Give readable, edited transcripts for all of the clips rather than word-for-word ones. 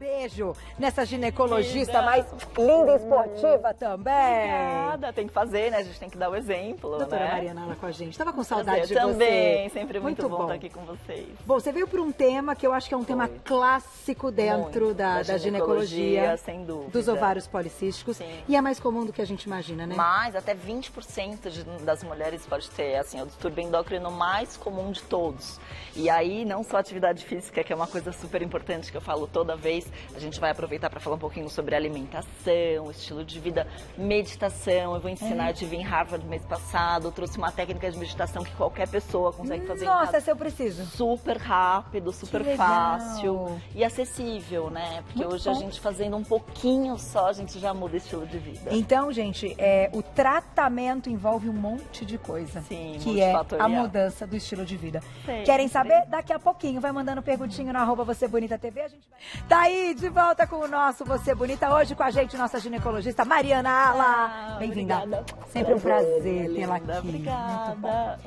beijo nessa ginecologista mais linda e esportiva também. Obrigada, tem que fazer, né? A gente tem que dar o exemplo, Doutora né? Mariana Ala com a gente. Tava com saudade de também, você. sempre muito bom estar aqui com vocês. Bom, você veio para um tema que eu acho que é um tema clássico dentro da ginecologia, sem dúvida. Dos ovários policísticos. Sim. E é mais comum do que a gente imagina, né? Mais, até 20% das mulheres pode ter, assim, o distúrbio endócrino mais comum de todos. E aí, não só atividade física, que é uma coisa super importante que eu falo toda vez, a gente vai aproveitar para falar um pouquinho sobre alimentação, estilo de vida, meditação. Eu vou ensinar, eu tive em Harvard mês passado, eu trouxe uma técnica de meditação que qualquer pessoa consegue fazer em casa. Nossa, essa eu preciso. Super rápido, super fácil e acessível, né? Porque Muito hoje bom. a gente fazendo um pouquinho só, a gente já muda estilo de vida. Então, gente, o tratamento envolve um monte de coisa. Sim, que é a multifatorial. mudança do estilo de vida. Sim, Querem saber? Daqui a pouquinho, vai mandando perguntinho no @VocêBonitaTV. A gente vai... Tá aí, de volta com o nosso Você Bonita. Hoje com a gente, nossa ginecologista Mariana Ala. Bem-vinda. Obrigada. Sempre um prazer tê-la aqui. Obrigada.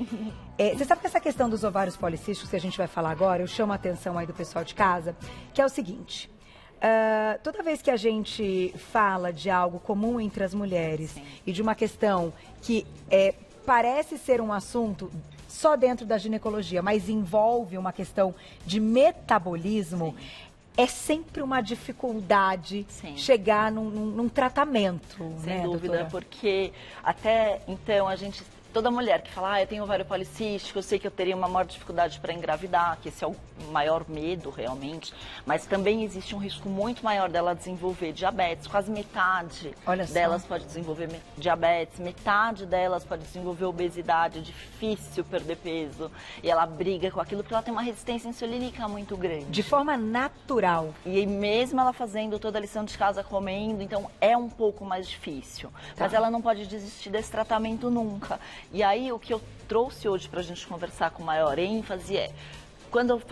Você sabe que essa questão dos ovários policísticos que a gente vai falar agora, eu chamo a atenção aí do pessoal de casa, que é o seguinte... toda vez que a gente fala de algo comum entre as mulheres Sim. e de uma questão que parece ser um assunto só dentro da ginecologia, mas envolve uma questão de metabolismo, é sempre uma dificuldade chegar num tratamento. Sem né, dúvida, doutora? porque até então a gente... Toda mulher que fala, eu tenho ovário policístico, eu sei que eu teria uma maior dificuldade para engravidar, que esse é o maior medo realmente, mas também existe um risco muito maior dela desenvolver diabetes, quase metade delas pode desenvolver diabetes, metade delas pode desenvolver obesidade, é difícil perder peso, e ela briga com aquilo porque ela tem uma resistência insulínica muito grande. De forma natural. E mesmo ela fazendo toda a lição de casa, comendo, então é um pouco mais difícil, mas ela não pode desistir desse tratamento nunca. E aí, o que eu trouxe hoje para a gente conversar com maior ênfase é, quando eu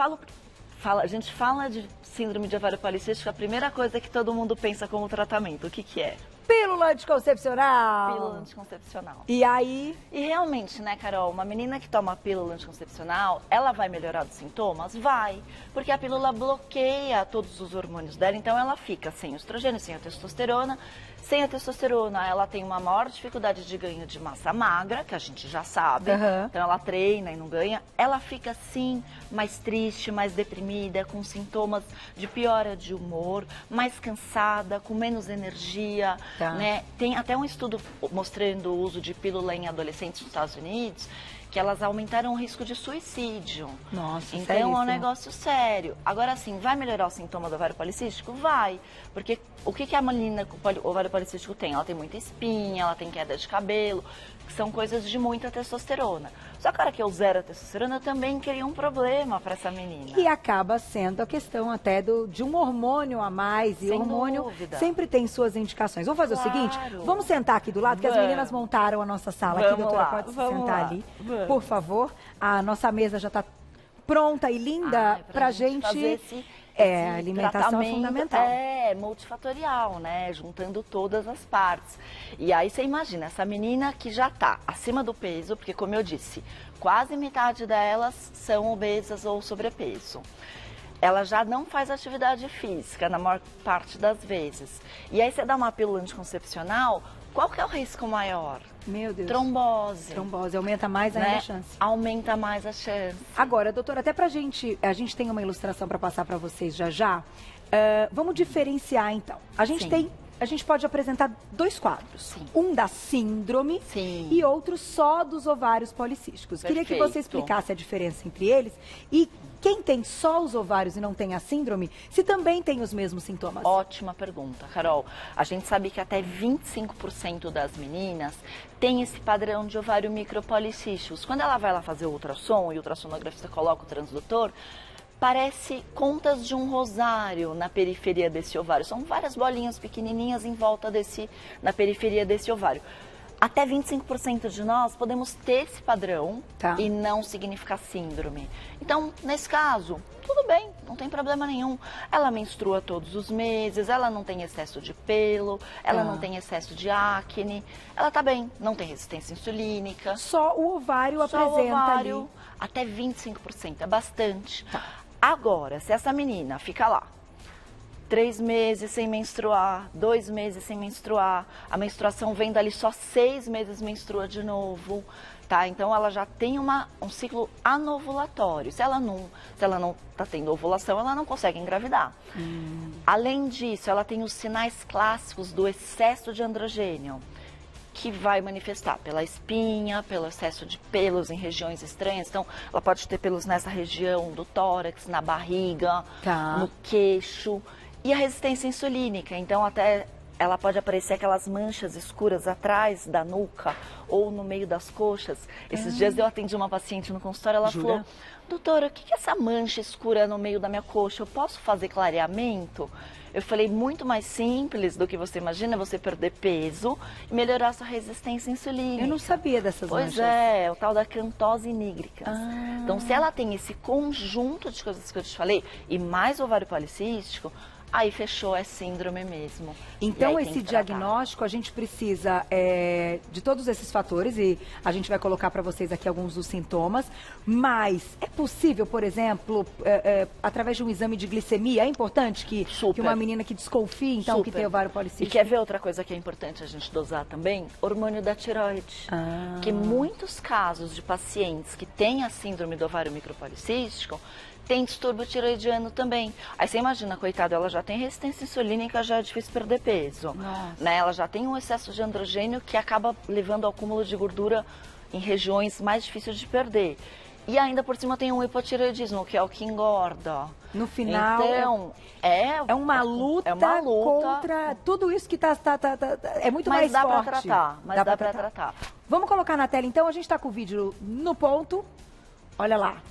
a gente fala de síndrome de ovário policístico, a primeira coisa que todo mundo pensa como tratamento, o que que é? Pílula anticoncepcional. Pílula anticoncepcional. E aí? E realmente, né, Carol, uma menina que toma pílula anticoncepcional, ela vai melhorar dos sintomas? Vai, porque a pílula bloqueia todos os hormônios dela, então ela fica sem o estrogênio, sem a testosterona. Sem a testosterona, ela tem uma maior dificuldade de ganho de massa magra, que a gente já sabe. Então ela treina e não ganha. Ela fica assim, mais triste, mais deprimida, com sintomas de piora de humor, mais cansada, com menos energia. Né? Tem até um estudo mostrando o uso de pílula em adolescentes nos Estados Unidos, que elas aumentaram o risco de suicídio. Nossa, então é um negócio sério. Agora sim, vai melhorar o sintoma do ovário policístico? Vai. Porque o que a menina com ovário policístico tem? Ela tem muita espinha, ela tem queda de cabelo, que são coisas de muita testosterona. Só que a hora que eu zero a testosterona, eu também cria um problema para essa menina. E acaba sendo a questão até de um hormônio a mais. E o hormônio sempre tem suas indicações. Vamos fazer o seguinte? Vamos sentar aqui do lado, que as meninas montaram a nossa sala aqui, doutora. Pode se sentar ali, por favor. A nossa mesa já está pronta e linda pra gente fazer a alimentação é fundamental. É multifatorial, né? Juntando todas as partes. E aí você imagina, essa menina que já tá acima do peso, porque como eu disse, quase metade delas são obesas ou sobrepeso. Ela já não faz atividade física na maior parte das vezes. E aí você dá uma pílula anticoncepcional, qual que é o risco maior? Meu Deus. Trombose. Trombose, aumenta mais ainda a chance. Aumenta mais a chance. Agora, doutora, até pra gente, a gente tem uma ilustração para passar para vocês já. Vamos diferenciar então. A gente pode apresentar dois quadros. Um da síndrome e outro só dos ovários policísticos. Queria que você explicasse a diferença entre eles e quem tem só os ovários e não tem a síndrome, se também tem os mesmos sintomas. Ótima pergunta, Carol. A gente sabe que até 25% das meninas tem esse padrão de ovário micropolicísticos. Quando ela vai lá fazer o ultrassom e o ultrassonografista coloca o transdutor, parece contas de um rosário na periferia desse ovário. São várias bolinhas pequenininhas em volta na periferia desse ovário. Até 25% de nós podemos ter esse padrão e não significar síndrome. Então, nesse caso, tudo bem, não tem problema nenhum. Ela menstrua todos os meses, ela não tem excesso de pelo, ela não tem excesso de acne, ela tá bem, não tem resistência insulínica. Só o ovário apresenta ali. Até 25%, é bastante. Agora, se essa menina fica lá, 3 meses sem menstruar, 2 meses sem menstruar, a menstruação vem dali só 6 meses menstrua de novo, tá? Então ela já tem um ciclo anovulatório. Se ela não está tendo ovulação, ela não consegue engravidar. Além disso, ela tem os sinais clássicos do excesso de androgênio, que vai manifestar pela espinha, pelo excesso de pelos em regiões estranhas. Então, ela pode ter pelos nessa região do tórax, na barriga, no queixo. E a resistência insulínica. Então, até ela pode aparecer aquelas manchas escuras atrás da nuca ou no meio das coxas. Esses dias eu atendi uma paciente no consultório, ela falou, doutora, o que é essa mancha escura no meio da minha coxa? Eu posso fazer clareamento? Eu falei, muito mais simples do que você imagina, você perder peso e melhorar sua resistência insulínica. Eu não sabia dessas manchas. Pois é, o tal da acantose nigricans. Então, se ela tem esse conjunto de coisas que eu te falei, e mais ovário policístico, aí fechou, é síndrome mesmo. Então, esse diagnóstico, a gente precisa de todos esses fatores, e a gente vai colocar para vocês aqui alguns dos sintomas, mas é possível, por exemplo, através de um exame de glicemia, é importante que uma menina que desconfie, então, que tem ovário policístico? E quer ver outra coisa que é importante a gente dosar também? Hormônio da tireoide. Que muitos casos de pacientes que têm a síndrome do ovário micropolicístico, tem distúrbio tiroidiano também. Aí você imagina, coitada, ela já tem resistência insulínica, já é difícil perder peso. Né? Ela já tem um excesso de androgênio que acaba levando ao acúmulo de gordura em regiões mais difíceis de perder. E ainda por cima tem um hipotireoidismo, que é o que engorda. No final, então, é uma luta contra tudo isso que é muito mais forte. Mas dá para tratar, dá para tratar. Vamos colocar na tela, então, a gente está com o vídeo no ponto. Olha lá.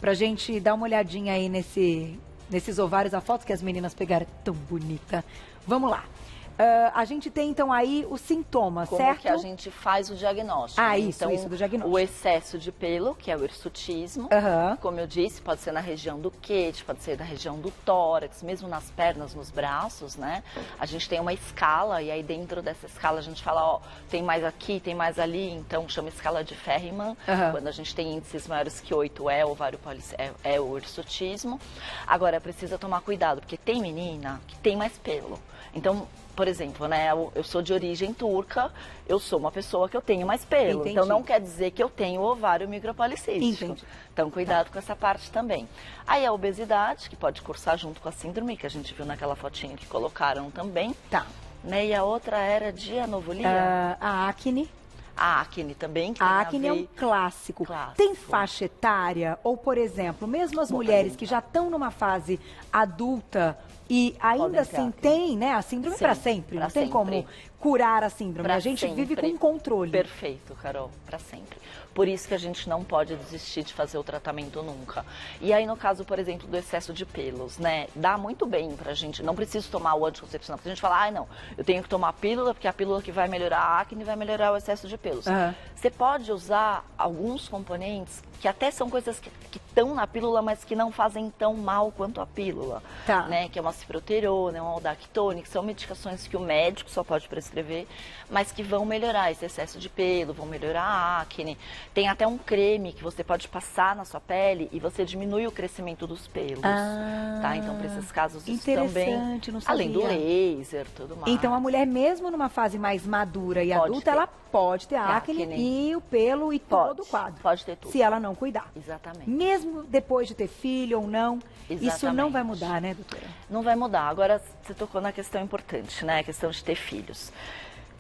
Pra gente dar uma olhadinha aí nesses ovários, a foto que as meninas pegaram tão bonita. Vamos lá. A gente tem, então, aí os sintomas, certo? Como que a gente faz o diagnóstico. Isso, então, isso do diagnóstico. O excesso de pelo, que é o hirsutismo, como eu disse, pode ser na região do queixo, pode ser na região do tórax, mesmo nas pernas, nos braços, né? A gente tem uma escala, e aí dentro dessa escala a gente fala, ó, tem mais aqui, tem mais ali, então chama escala de Ferriman. Quando a gente tem índices maiores que 8 é o hirsutismo. Agora, precisa tomar cuidado, porque tem menina que tem mais pelo. Então, por exemplo, né, eu sou de origem turca, eu sou uma pessoa que eu tenho mais pelo. Entendi. Então não quer dizer que eu tenho ovário micropolicístico. Entendi. Então cuidado com essa parte também. Aí a obesidade, que pode cursar junto com a síndrome, que a gente viu naquela fotinha que colocaram também. Né, e a outra era de anovolia. A acne. A acne também. A acne é um clássico. Tem faixa etária? Ou, por exemplo, mesmo as mulheres que já estão numa fase adulta e ainda assim tem, né, a síndrome para sempre. Não tem como curar a síndrome. A gente vive com controle. Perfeito, Carol, para sempre. Por isso que a gente não pode desistir de fazer o tratamento nunca. E aí, no caso, por exemplo, do excesso de pelos, né? Dá muito bem pra gente. Não preciso tomar o anticoncepcional. Porque a gente fala, não, eu tenho que tomar a pílula, porque a pílula que vai melhorar a acne vai melhorar o excesso de pelos. Você pode usar alguns componentes que até são coisas que estão na pílula, mas que não fazem tão mal quanto a pílula. Né? Que é uma ciproterona, uma aldactone, que são medicações que o médico só pode prescrever, mas que vão melhorar esse excesso de pelo, vão melhorar a acne. Tem até um creme que você pode passar na sua pele e você diminui o crescimento dos pelos. Tá? Então, para esses casos, isso também, não sabia. Além do laser, tudo mais. Então, a mulher, mesmo numa fase mais madura e adulta, ela pode ter acne e o pelo e todo o quadro. Pode ter tudo. Se ela não cuidar. Exatamente. Mesmo depois de ter filho ou não, isso não vai mudar, né, doutora? Não vai mudar. Agora, você tocou na questão importante, né? A questão de ter filhos.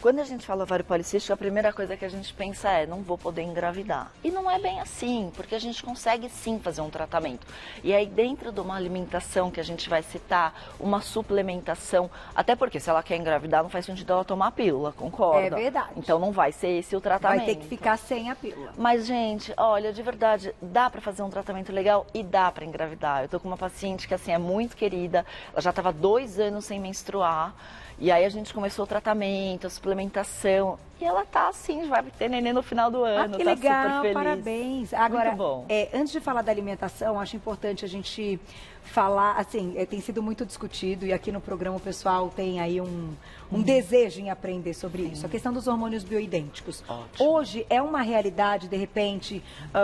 Quando a gente fala ovário policístico, a primeira coisa que a gente pensa é, não vou poder engravidar. E não é bem assim, porque a gente consegue sim fazer um tratamento. E aí dentro de uma alimentação que a gente vai citar, uma suplementação, até porque se ela quer engravidar, não faz sentido ela tomar a pílula, concorda? É verdade. Então não vai ser esse o tratamento. Vai ter que ficar sem a pílula. Mas, gente, olha, de verdade, dá pra fazer um tratamento legal e dá pra engravidar. Eu tô com uma paciente que, assim, é muito querida, ela já tava 2 anos sem menstruar. E aí a gente começou o tratamento, a suplementação. E ela tá assim, vai ter neném no final do ano. Que tá legal, super feliz. parabéns. Agora, muito bom. Antes de falar da alimentação, acho importante a gente falar, assim, tem sido muito discutido e aqui no programa o pessoal tem aí um desejo em aprender sobre isso. A questão dos hormônios bioidênticos. Ótimo. Hoje é uma realidade, de repente,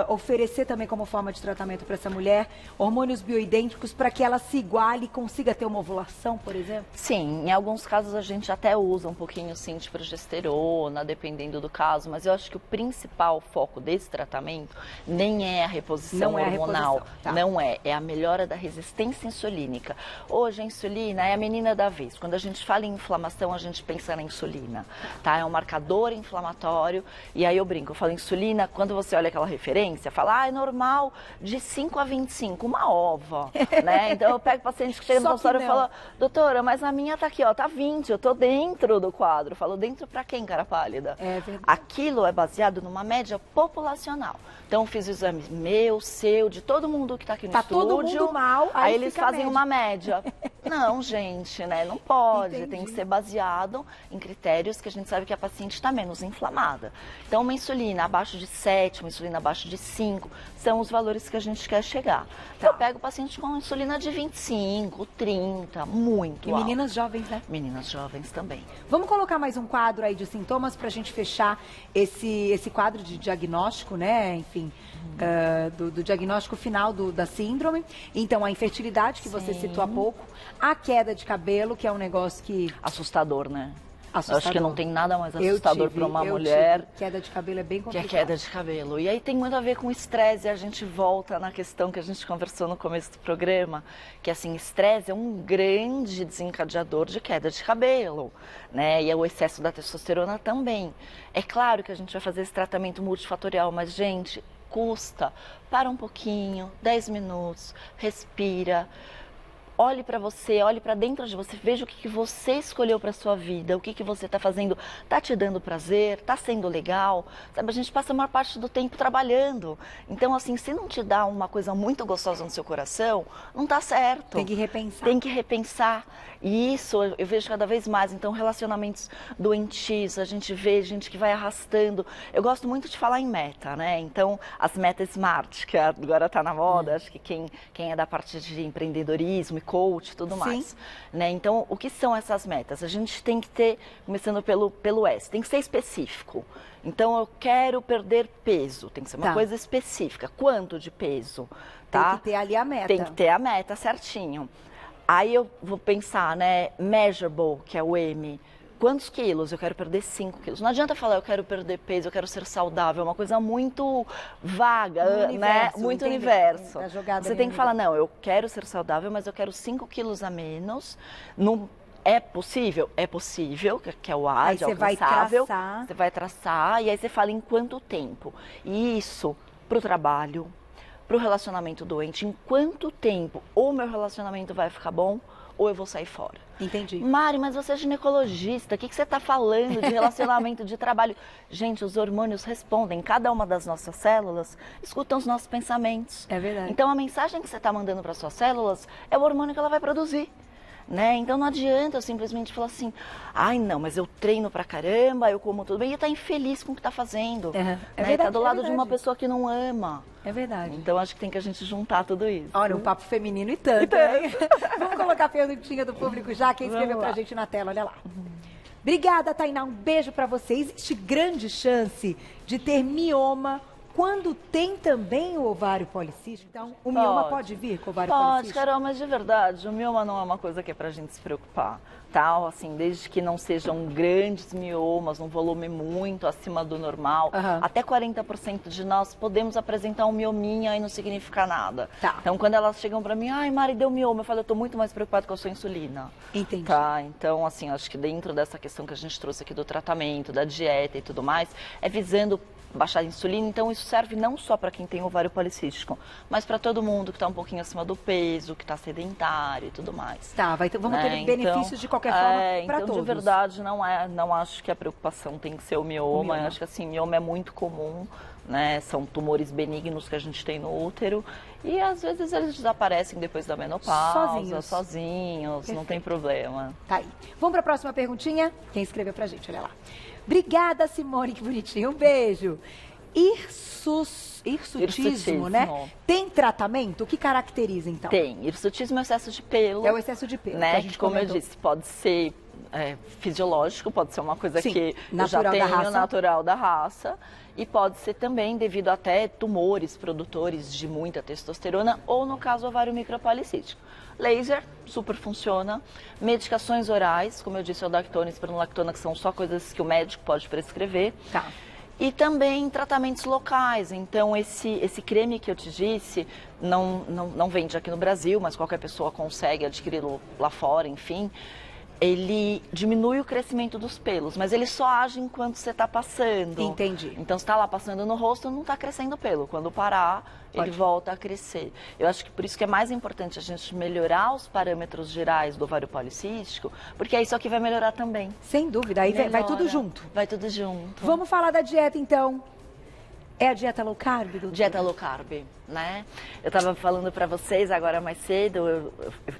oferecer também como forma de tratamento para essa mulher hormônios bioidênticos para que ela se iguale e consiga ter uma ovulação, por exemplo? Sim, em alguns casos a gente até usa um pouquinho sim de progesterona, dependendo do caso, mas eu acho que o principal foco desse tratamento nem é a reposição hormonal, não é a melhora da resistência insulínica. Hoje a insulina é a menina da vez. Quando a gente fala em inflamação, a gente pensa na insulina, tá? É um marcador inflamatório e aí eu brinco, eu falo insulina, quando você olha aquela referência, fala, é normal de 5 a 25, uma ova, né? Então eu pego paciente que chega no consultório e fala, doutora, mas a minha tá aqui, ó, tá 20, eu tô dentro do quadro. Eu falo, dentro pra quem, cara pálida? É verdade. Aquilo é baseado numa média populacional. Então eu fiz o exame meu, seu, de todo mundo que tá aqui no estúdio. Tá todo mundo mal, aí eles fazem uma média. Não, gente, né? Não pode. Entendi. Tem que ser baseado em critérios que a gente sabe que a paciente está menos inflamada. Então, uma insulina abaixo de 7, uma insulina abaixo de 5, são os valores que a gente quer chegar. Eu pego paciente com insulina de 25, 30, muito alto. E meninas jovens, né? Meninas jovens também. Vamos colocar mais um quadro aí de sintomas para a gente fechar esse quadro de diagnóstico, né? Enfim, do diagnóstico final da síndrome. Então, a infertilidade, que você citou há pouco, a queda de cabelo, que é um negócio que... Assustador, né? Assustador. Eu acho que não tem nada mais assustador para uma mulher. Queda de cabelo é bem complicado. Que é queda de cabelo. E aí tem muito a ver com estresse. A gente volta na questão que a gente conversou no começo do programa, que assim, estresse é um grande desencadeador de queda de cabelo, né? E o excesso da testosterona também. É claro que a gente vai fazer esse tratamento multifatorial, mas, gente, custa. Para um pouquinho, 10 minutos, respira. Olhe para você, olhe para dentro de você, veja o que você escolheu para sua vida, o que você está fazendo, está te dando prazer, está sendo legal, sabe? A gente passa a maior parte do tempo trabalhando, então assim, se não te dá uma coisa muito gostosa no seu coração, não está certo. Tem que repensar. Tem que repensar, e isso eu vejo cada vez mais, então relacionamentos doentios, a gente vê gente que vai arrastando, eu gosto muito de falar em meta, né? Então as metas SMART, que agora está na moda, acho que quem é da parte de empreendedorismo, coach, tudo mais, né? Então, o que são essas metas? A gente tem que ter, começando pelo S, tem que ser específico. Então, eu quero perder peso, tem que ser uma coisa específica. Quanto de peso? Tá? Tem que ter ali a meta. Tem que ter a meta certinho. Aí eu vou pensar, né, measurable, que é o M. Quantos quilos? Eu quero perder 5 quilos. Não adianta falar eu quero perder peso, eu quero ser saudável. É uma coisa muito vaga, né? Muito universo. Você tem que falar, não, eu quero ser saudável, mas eu quero 5 quilos a menos. É possível? É possível, que é o A, de alcançável. Você vai traçar e aí você fala em quanto tempo. E isso, para o trabalho, para o relacionamento doente, em quanto tempo ou meu relacionamento vai ficar bom ou eu vou sair fora. Entendi. Mari, mas você é ginecologista, o que você está falando de relacionamento, de trabalho? Gente, os hormônios respondem, cada uma das nossas células escutam os nossos pensamentos. É verdade. Então a mensagem que você está mandando para suas células é o hormônio que ela vai produzir. Né? Então não adianta eu simplesmente falar assim, ai não, mas eu treino pra caramba, eu como tudo bem, e tá infeliz com o que tá fazendo. É verdade, tá do lado de uma pessoa que não ama. É verdade. Então acho que tem que a gente juntar tudo isso. Olha, um papo feminino e tanto, hein? Vamos colocar a perguntinha do público já, quem escreveu pra gente na tela, olha lá. Obrigada, Tainá, um beijo pra você. Existe grande chance de ter mioma quando tem também o ovário policístico? Então, o mioma pode vir com o ovário policístico? Pode, Carol, mas de verdade, o mioma não é uma coisa que é pra gente se preocupar, tá? Assim, desde que não sejam grandes miomas, um volume muito acima do normal, até 40% de nós podemos apresentar um miominha e não significa nada. Tá. Então, quando elas chegam pra mim, ai, Mari, deu mioma, eu falo, eu tô muito mais preocupada com a sua insulina. Entendi. Tá? Então, assim, acho que dentro dessa questão que a gente trouxe aqui do tratamento, da dieta e tudo mais, é visando baixar a insulina, então isso serve não só para quem tem ovário policístico, mas para todo mundo que está um pouquinho acima do peso, que está sedentário e tudo mais. Tá, vamos ter benefícios de qualquer forma para todos. Então, de verdade, não acho que a preocupação tem que ser o mioma. Eu acho que assim, mioma é muito comum, né? São tumores benignos que a gente tem no útero e às vezes eles desaparecem depois da menopausa, sozinhos, não tem problema. Tá aí. Vamos para a próxima perguntinha? Quem escreveu pra gente, olha lá. Obrigada, Simone, que bonitinho. Um beijo. hirsutismo, né? Tem tratamento? O que caracteriza, então? Tem. Hirsutismo é o excesso de pelo. É o excesso de pelo, né? que a gente Como comentou. eu disse, pode ser fisiológico, pode ser uma coisa Sim, que eu natural já da tenho, raça. natural da raça. E pode ser também devido até tumores produtores de muita testosterona ou, no caso, ovário micropolicístico. Laser, super funciona. Medicações orais, como eu disse, o Dactona e Spironolactona, que são só coisas que o médico pode prescrever. Tá. E também tratamentos locais. Então, esse creme que eu te disse não vende aqui no Brasil, mas qualquer pessoa consegue adquiri-lo lá fora, enfim. Ele diminui o crescimento dos pelos, mas ele só age enquanto você está passando. Entendi. Então, se está lá passando no rosto, não está crescendo pelo. Quando parar, ele volta a crescer. Eu acho que por isso que é mais importante a gente melhorar os parâmetros gerais do ovário policístico, porque é isso que vai melhorar também. Sem dúvida, aí vai tudo junto. Vai tudo junto. Vamos falar da dieta, então. É a dieta low carb, doutora? Dieta low carb, né? Eu estava falando para vocês agora mais cedo, eu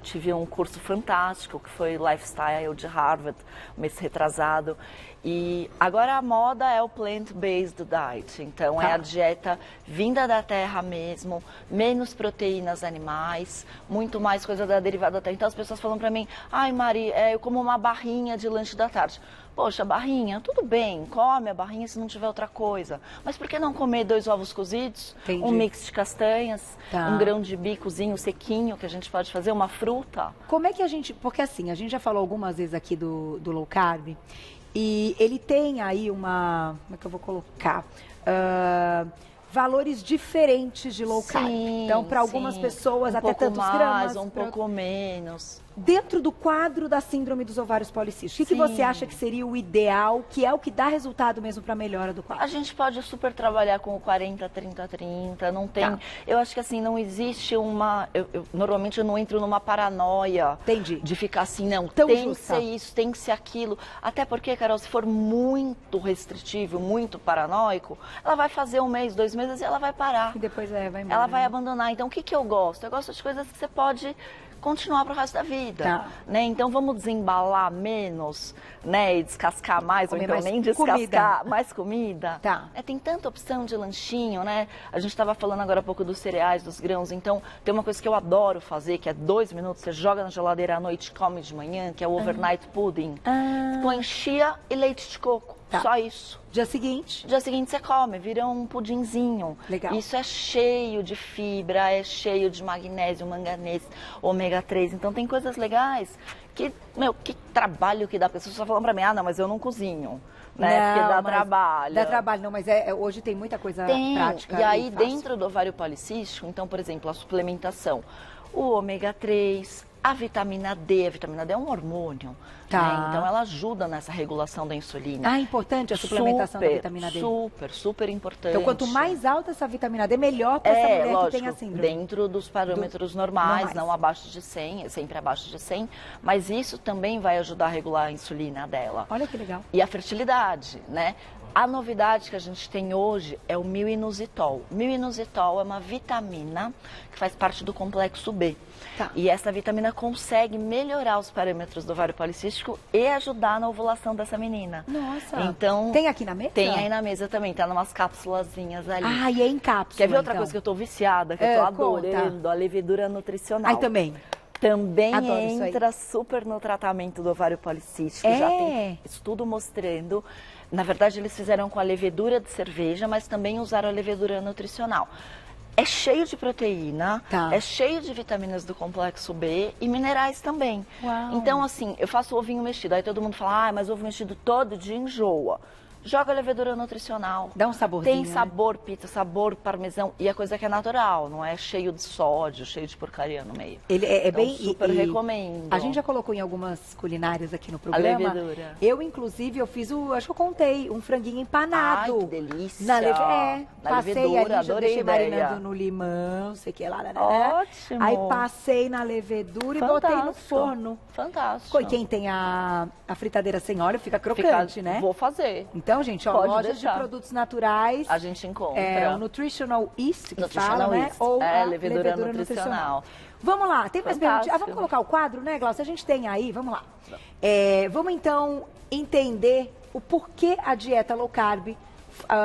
tive um curso fantástico que foi Lifestyle de Harvard, um mês retrasado. E agora a moda é o plant-based diet, então é a dieta vinda da terra mesmo, menos proteínas animais, muito mais coisa da derivada da terra. Então as pessoas falam para mim, ai Mari, eu como uma barrinha de lanche da tarde. Poxa, barrinha, tudo bem, come a barrinha se não tiver outra coisa. Mas por que não comer 2 ovos cozidos, um mix de castanhas, um grão de bicozinho sequinho que a gente pode fazer, uma fruta? Como é que a gente... Porque assim, a gente já falou algumas vezes aqui do low carb e ele tem aí uma... Como é que eu vou colocar? Valores diferentes de low carb. Então, para algumas pessoas, até tantos gramas. Um pouco menos. Dentro do quadro da síndrome dos ovários policísticos, o que você acha que seria o ideal, que é o que dá resultado mesmo para a melhora do quadro? A gente pode super trabalhar com o 40, 30, 30, não tem... Eu acho que assim, não existe uma... Normalmente eu não entro numa paranoia de ficar assim, não, tem que ser isso, tem que ser aquilo. Até porque, Carol, se for muito restritivo, muito paranoico, ela vai fazer 1 mês, 2 meses e ela vai parar. E depois vai embora. Ela vai abandonar. Então, o que eu gosto? Eu gosto de coisas que você pode continuar para o resto da vida, né? Então vamos desembalar menos, né? E descascar mais, ou então nem descascar, mais comida. Tem tanta opção de lanchinho, né? A gente estava falando agora há pouco dos cereais, dos grãos, então tem uma coisa que eu adoro fazer, que é 2 minutos, você joga na geladeira à noite e come de manhã, que é o overnight pudding. Põe chia e leite de coco. Só isso. Dia seguinte? Dia seguinte você come, vira um pudinzinho. Legal. Isso é cheio de fibra, é cheio de magnésio, manganês, ômega 3. Então tem coisas legais que, que trabalho que dá. Porque as pessoas falam pra mim, não, mas eu não cozinho. Né? Não, porque dá trabalho. Dá trabalho, não, mas hoje tem muita coisa prática. E aí dentro do ovário policístico, então, por exemplo, a suplementação, o ômega 3, a vitamina D é um hormônio, né? Então ela ajuda nessa regulação da insulina. É importante a suplementação da vitamina D? Super importante. Então quanto mais alta essa vitamina D, melhor para essa mulher que tem a síndrome. Dentro dos parâmetros normais, não abaixo de 100, sempre abaixo de 100, mas isso também vai ajudar a regular a insulina dela. Olha que legal. E a fertilidade, né? A novidade que a gente tem hoje é o mil-inositol. Mil-inositol é uma vitamina que faz parte do complexo B. E essa vitamina consegue melhorar os parâmetros do ovário policístico e ajudar na ovulação dessa menina. Nossa! Então, tem aqui na mesa? Tem aí na mesa também, tá numas cápsulazinhas ali. E é em cápsula. Quer ver outra coisa que eu tô viciada, que eu tô adorando? A levedura nutricional. Também. Também entra super no tratamento do ovário policístico. Já tem estudo mostrando. Na verdade, eles fizeram com a levedura de cerveja, mas também usaram a levedura nutricional. É cheio de proteína, é cheio de vitaminas do complexo B e minerais também. Uau. Então, assim, eu faço ovinho mexido. Aí todo mundo fala, mas ovo mexido todo dia enjoa. Joga a levedura nutricional. Dá um saborzinho. Tem sabor pizza, sabor parmesão. E a coisa que é natural, não é cheio de sódio, cheio de porcaria no meio. Ele é então, bem... super recomendo. A gente já colocou em algumas culinárias aqui no programa. A levedura. Eu, inclusive, fiz acho que eu contei, um franguinho empanado. Ai, que delícia. Passei levedura, ali, já deixei marinando no limão, sei que lá. Ótimo. Aí passei na levedura e botei no forno. Fantástico. E quem tem a fritadeira sem óleo fica crocante, né? Vou fazer. Então, gente, lojas de produtos naturais. A gente encontra. É o Nutritional Yeast, que fala, né? Ou a levedura nutricional. Vamos lá, tem mais perguntas? Vamos colocar o quadro, né, Glaucia? A gente tem aí, vamos lá. Vamos, então, entender o porquê a dieta low carb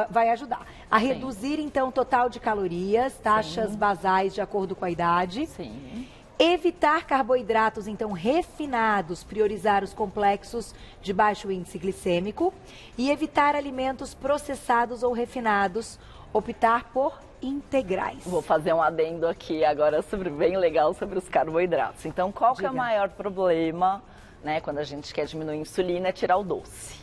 vai ajudar a reduzir, então, o total de calorias, taxas basais de acordo com a idade. Sim. Evitar carboidratos, então, refinados, priorizar os complexos de baixo índice glicêmico. E evitar alimentos processados ou refinados, optar por integrais. Vou fazer um adendo aqui agora bem legal sobre os carboidratos. Então, qual que é o maior problema, né, quando a gente quer diminuir a insulina? É tirar o doce.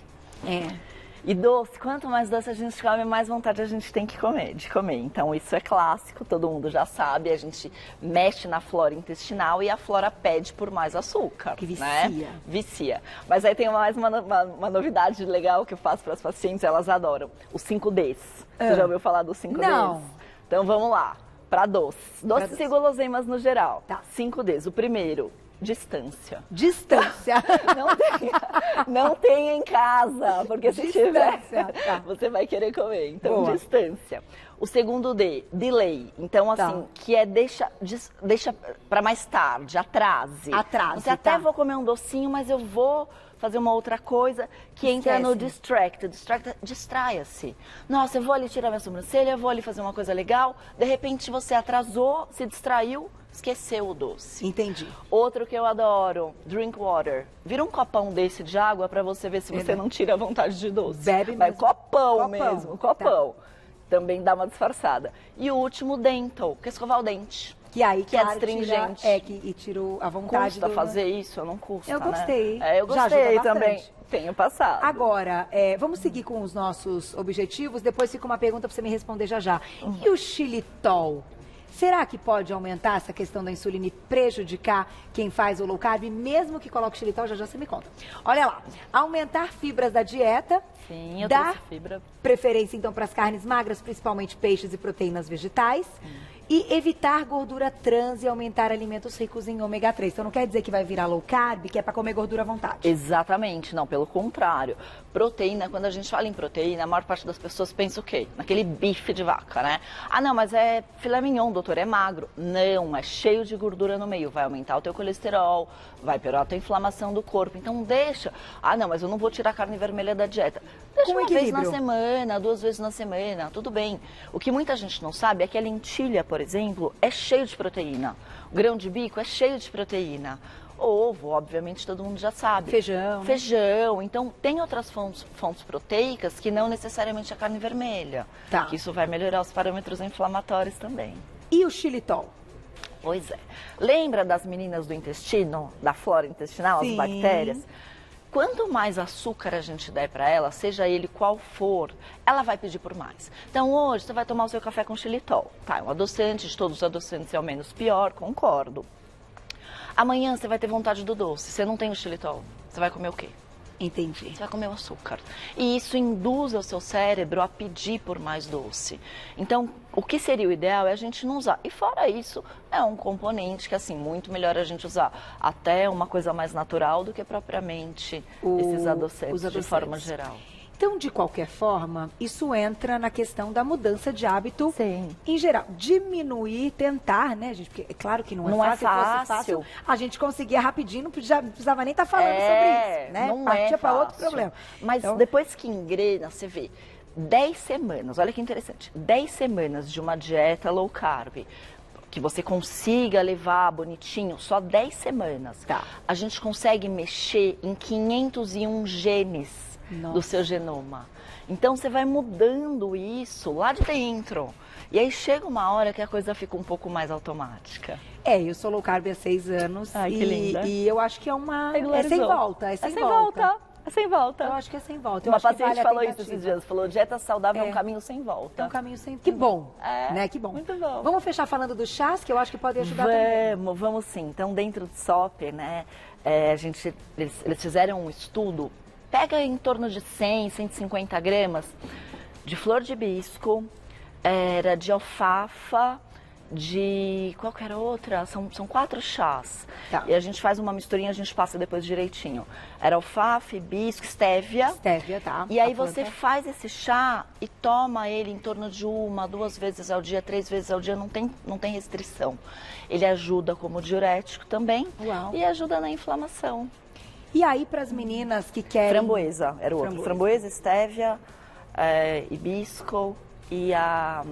E doce, quanto mais doce a gente come, mais vontade a gente tem de comer. Então, isso é clássico, todo mundo já sabe. A gente mexe na flora intestinal e a flora pede por mais açúcar. Que vicia. Né? Vicia. Mas aí tem mais uma novidade legal que eu faço para as pacientes, elas adoram. Os 5Ds. Você já ouviu falar dos 5Ds? Não. Então, vamos lá. Para doces. Doces e guloseimas no geral. Tá. 5Ds. O primeiro... distância. Distância. Não tenha em casa, porque se tiver, tá. você vai querer comer. Então, Boa. distância. O segundo D, delay. Então, assim, que é deixa para mais tarde, atrase. Atrase, Você até vou comer um docinho, mas eu vou fazer uma outra coisa que entra no distract. Distraia-se. Nossa, eu vou ali tirar minha sobrancelha, eu vou ali fazer uma coisa legal. De repente, você atrasou, se distraiu, esqueceu o doce. Entendi. Outro que eu adoro, drink water. Vira um copão desse de água para você ver se você não tira a vontade de doce. Bebe mesmo. Copão mesmo. Copão. Tá. Também dá uma disfarçada. E o último, dental, que é escovar o dente. Que aí, que é astringente. E tira a vontade custa fazer isso? Não custa, Eu gostei. Né? Eu gostei também. Tenho passado. Agora, vamos seguir com os nossos objetivos. Depois fica uma pergunta para você me responder já. E o xilitol? Será que pode aumentar essa questão da insulina e prejudicar quem faz o low carb, mesmo que coloque xilitol? Já você me conta. Olha lá, aumentar fibras da dieta. Sim, eu dar trouxe fibra. Preferência, então, para as carnes magras, principalmente peixes e proteínas vegetais. E evitar gordura trans e aumentar alimentos ricos em ômega 3. Então não quer dizer que vai virar low carb, que é para comer gordura à vontade. Exatamente, não, pelo contrário. Proteína, quando a gente fala em proteína, a maior parte das pessoas pensa o quê? Naquele bife de vaca, né? Ah, não, mas é filé mignon, doutor, é magro. Não, é cheio de gordura no meio. Vai aumentar o teu colesterol, vai piorar a tua inflamação do corpo. Então deixa. Ah, não, mas eu não vou tirar a carne vermelha da dieta. Deixa uma vez na semana, 2 vezes na semana, tudo bem. O que muita gente não sabe é que a lentilha, por exemplo, é cheio de proteína. O grão de bico é cheio de proteína. Ovo, obviamente, todo mundo já sabe. Feijão. Feijão. Então, tem outras fontes proteicas que não necessariamente a carne vermelha. Tá. Que isso vai melhorar os parâmetros inflamatórios também. E o xilitol? Pois é. Lembra das meninas do intestino, da flora intestinal, Sim. as bactérias? Quanto mais açúcar a gente der para ela, seja ele qual for, ela vai pedir por mais. Então, hoje, você vai tomar o seu café com xilitol. Tá, é um adoçante, de todos os adoçantes é o menos pior, concordo. Amanhã você vai ter vontade do doce, você não tem o xilitol, você vai comer o quê? Entendi. Você vai comer o açúcar. E isso induz o seu cérebro a pedir por mais doce. Então, o que seria o ideal é a gente não usar. E fora isso, é um componente que, assim, muito melhor a gente usar até uma coisa mais natural do que propriamente esses adoçantes de forma geral. Então, de qualquer forma, isso entra na questão da mudança de hábito. Sim. Em geral. Diminuir, tentar, né, gente? Porque é claro que não é fácil. Se fosse fácil, a gente conseguia rapidinho, não precisava nem estar falando sobre isso, né? Não partia para fácil. outro problema. Mas então, depois que engrena, você vê, 10 semanas, olha que interessante, 10 semanas de uma dieta low carb, que você consiga levar bonitinho, só 10 semanas, tá. A gente consegue mexer em 501 genes. Nossa. Do seu genoma. Então você vai mudando isso lá de dentro. E aí chega uma hora que a coisa fica um pouco mais automática. Eu sou low carb há 6 anos. Ai, que linda. E eu acho que é sem volta. É sem volta. É sem volta. Eu acho que é sem volta. Uma paciente falou isso esses dias, falou dieta saudável é um caminho sem volta. É um caminho sem volta. Que bom, né? Que bom. Muito bom. Vamos fechar falando dos chás, que eu acho que podem ajudar também. Vamos sim. Então, dentro do SOP, né, eles fizeram um estudo. Pega em torno de 100, 150 gramas de flor de hibisco, de alfafa, de qual que era outra? São 4 chás. Tá. E a gente faz uma misturinha, a gente passa depois direitinho. Era alfafa, hibisco, estévia. Estévia, tá. E aí você faz esse chá e toma ele em torno de 1, 2 vezes ao dia, 3 vezes ao dia, não tem restrição. Ele ajuda como diurético também. Uau. E ajuda na inflamação. E aí, para as meninas que querem... Framboesa, era o outro. Framboesa, estévia, hibisco e a...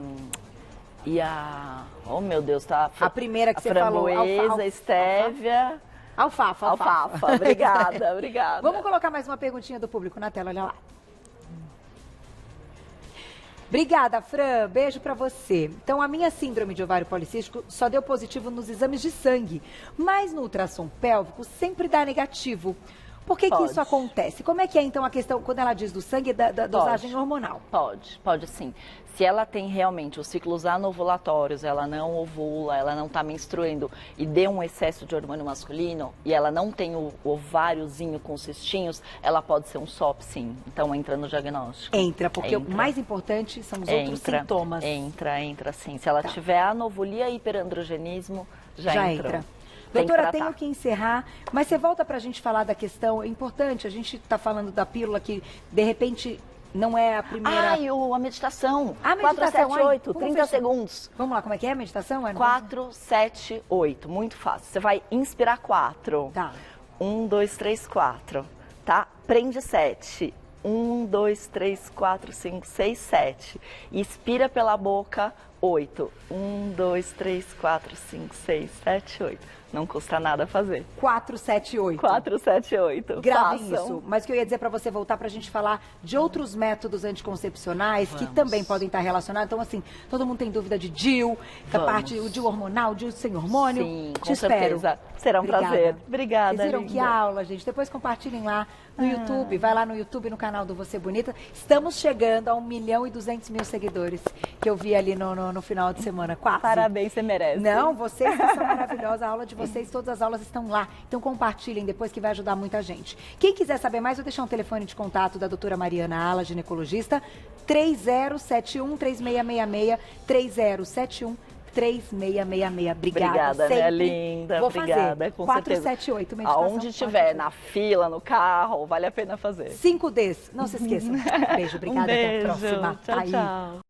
Oh, meu Deus, tá? A primeira que você falou. Framboesa, estévia... Alfafa. Obrigada, obrigada. Vamos colocar mais uma perguntinha do público na tela, olha lá. Obrigada, Fran. Beijo pra você. Então, a minha síndrome de ovário policístico só deu positivo nos exames de sangue, mas no ultrassom pélvico sempre dá negativo. Por que isso acontece? Como é que é, então, a questão, quando ela diz do sangue, da dosagem hormonal? Pode sim. Se ela tem realmente os ciclos anovulatórios, ela não ovula, ela não está menstruando e deu um excesso de hormônio masculino e ela não tem o ováriozinho com cistinhos, ela pode ser um SOP, sim. Então, entra no diagnóstico. Entra, porque o mais importante são os outros sintomas. Entra sim. Se ela tiver anovulia e hiperandrogenismo, já entra. Doutora, tenho que encerrar, mas você volta para a gente falar da questão, é importante, a gente está falando da pílula que, de repente, não é a primeira... A meditação. A meditação. 4, 7, 8, 30 segundos. Vamos lá, como é que é a meditação? 4, 7, 8, muito fácil. Você vai inspirar 4. Tá. 1, 2, 3, 4, tá? Prende 7. 1, 2, 3, 4, 5, 6, 7. Expira pela boca 8. 1, 2, 3, 4, 5, 6, 7, 8. Não custa nada fazer. 4, 7, 8. 4, 7, 8. Gravem isso. Mas o que eu ia dizer para você voltar para a gente falar de outros métodos anticoncepcionais que também podem estar relacionados. Então, assim, todo mundo tem dúvida de DIU, da parte, o DIU hormonal, o DIU sem hormônio. Sim, com certeza. Será um prazer. Obrigada, Vocês viram que aula, gente? Depois compartilhem lá no YouTube. Vai lá no YouTube, no canal do Você Bonita. Estamos chegando a 1.200.000 seguidores, que eu vi ali no final de semana. Quase. Parabéns, você merece. Não, vocês que são maravilhosos. A aula de vocês, todas as aulas estão lá. Então compartilhem depois, que vai ajudar muita gente. Quem quiser saber mais, vou deixar um telefone de contato da doutora Mariana Ala, ginecologista, 3071-3666, 3071-3666. Obrigada, minha linda. Vou obrigada, fazer. com 478, meditação. Aonde estiver, na fila, no carro, vale a pena fazer. 5Ds. Não se esqueçam. Beijo, obrigada. Beijo. Até a próxima. Tchau, tchau.